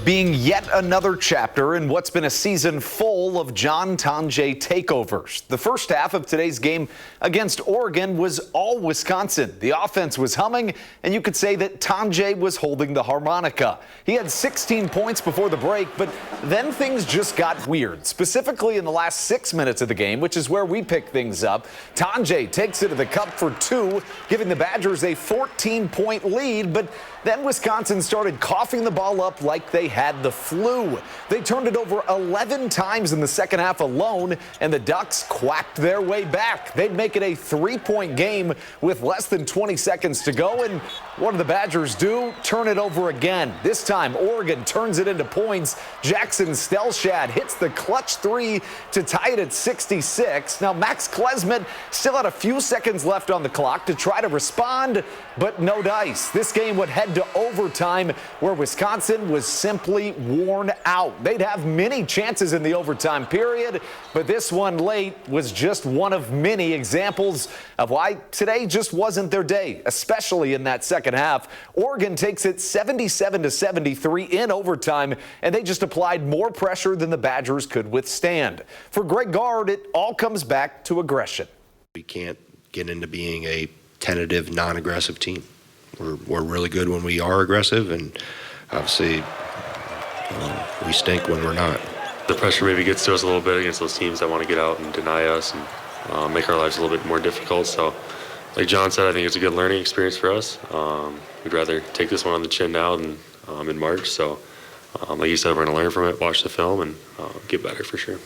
Being yet another chapter in what's been a season full of John Tonje takeovers. The first half of today's game against Oregon was all Wisconsin. The offense was humming, and you could say that Tonje was holding the harmonica. He had 16 points before the break, but then things just got weird, specifically in the last 6 minutes of the game, which is where we pick things up. Tonje takes it to the cup for two, giving the Badgers a 14-point lead, but then Wisconsin started coughing the ball up like they had the flu. They turned it over 11 times in the second half alone, and the Ducks quacked their way back. They'd make it a 3-point game with less than 20 seconds to go, and what do the Badgers do? Turn it over again. This time, Oregon turns it into points. Jackson Stelshad hits the clutch three to tie it at 66. Now, Max Klesmit still had a few seconds left on the clock to try to respond, but no dice. This game would head to overtime, where Wisconsin was simply worn out. They'd have many chances in the overtime period, but this one late was just one of many examples of why today just wasn't their day, especially in that second half. Oregon takes it 77-73 in overtime, and they just applied more pressure than the Badgers could withstand. For Greg Gard, it all comes back to aggression. We can't get into being a tentative, non-aggressive team. We're really good when we are aggressive, and obviously we stink when we're not. The pressure maybe gets to us a little bit against those teams that want to get out and deny us and make our lives a little bit more difficult. So, like John said, I think it's a good learning experience for us. We'd rather take this one on the chin now than in March. So, like you said, we're going to learn from it, watch the film, and get better for sure.